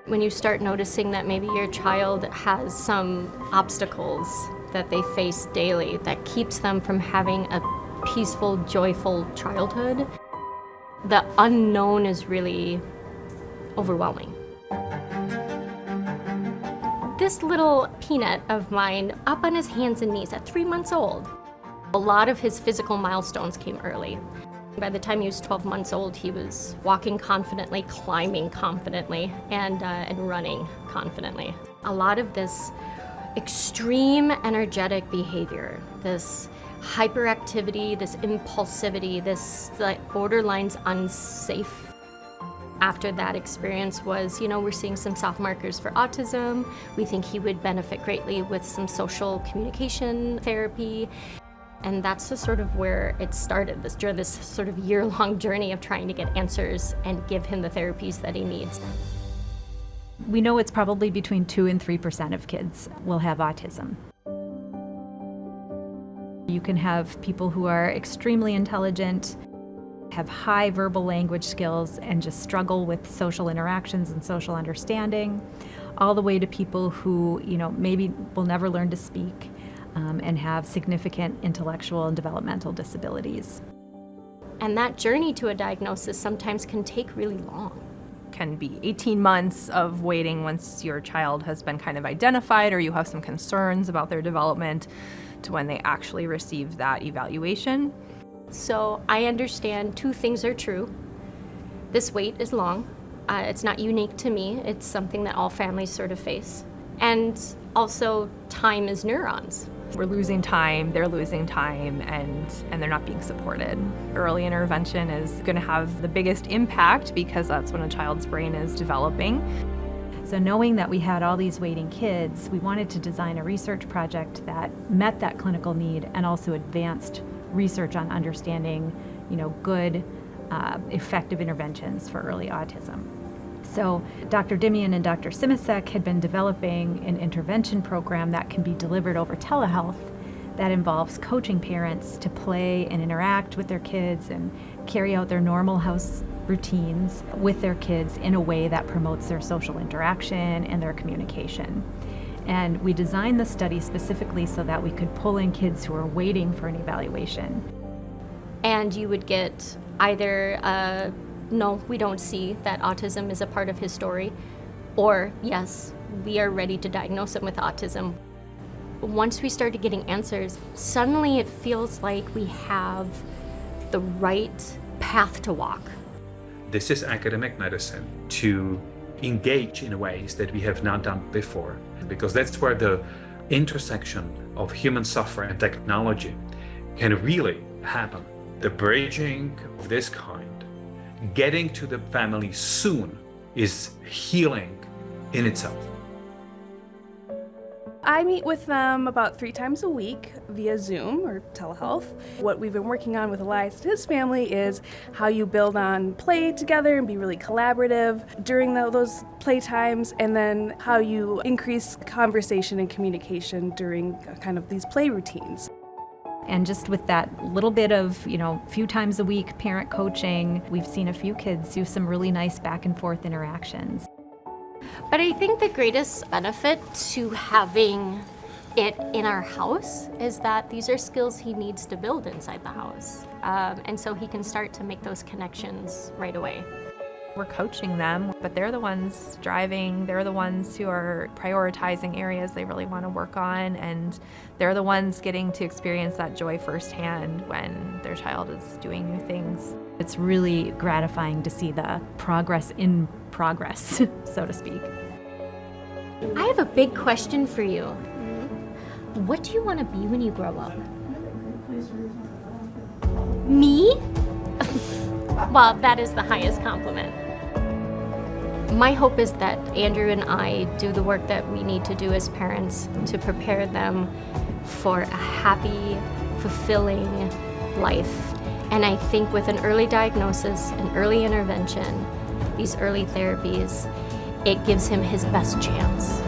When you start noticing that maybe your child has some obstacles that they face daily that keeps them from having a peaceful, joyful childhood, the unknown is really overwhelming. This little peanut of mine, up on his hands and knees at 3 months old, a lot of his physical milestones came early. By the time he was 12 months old, he was walking confidently, climbing confidently, and running confidently. A lot of this extreme energetic behavior, this hyperactivity, this impulsivity, this borderline unsafe. After that experience was, we're seeing some soft markers for autism. We think he would benefit greatly with some social communication therapy. And that's just sort of where it started, this sort of year-long journey of trying to get answers and give him the therapies that he needs. We know it's probably between 2 and 3% of kids will have autism. You can have people who are extremely intelligent, have high verbal language skills, and just struggle with social interactions and social understanding, all the way to people who, maybe will never learn to speak, and have significant intellectual and developmental disabilities. And that journey to a diagnosis sometimes can take really long. Can be 18 months of waiting once your child has been kind of identified or you have some concerns about their development to when they actually receive that evaluation. So I understand 2 things are true. This wait is long. It's not unique to me. It's something that all families sort of face. And also, time is neurons. We're losing time, they're losing time, and they're not being supported. Early intervention is going to have the biggest impact because that's when a child's brain is developing. So knowing that we had all these waiting kids, we wanted to design a research project that met that clinical need and also advanced research on understanding, good, effective interventions for early autism. So Dr. Dimian and Dr. Simasek had been developing an intervention program that can be delivered over telehealth that involves coaching parents to play and interact with their kids and carry out their normal house routines with their kids in a way that promotes their social interaction and their communication. And we designed the study specifically so that we could pull in kids who are waiting for an evaluation. And you would get either no, we don't see that autism is a part of his story, or yes, we are ready to diagnose him with autism. Once we started getting answers, suddenly it feels like we have the right path to walk. This is academic medicine to engage in ways that we have not done before, because that's where the intersection of human software and technology can really happen. The bridging of this kind, getting to the family soon, is healing in itself. I meet with them about 3 times a week via Zoom or telehealth. What we've been working on with Elias and his family is how you build on play together and be really collaborative during those play times, and then how you increase conversation and communication during kind of these play routines. And just with that little bit of, few times a week parent coaching, we've seen a few kids do some really nice back and forth interactions. But I think the greatest benefit to having it in our house is that these are skills he needs to build inside the house. And so he can start to make those connections right away. We're coaching them, but they're the ones driving, they're the ones who are prioritizing areas they really want to work on, and they're the ones getting to experience that joy firsthand when their child is doing new things. It's really gratifying to see the progress in progress, so to speak. I have a big question for you. What do you want to be when you grow up? Me? Well, that is the highest compliment. My hope is that Andrew and I do the work that we need to do as parents to prepare them for a happy, fulfilling life. And I think with an early diagnosis, an early intervention, these early therapies, it gives him his best chance.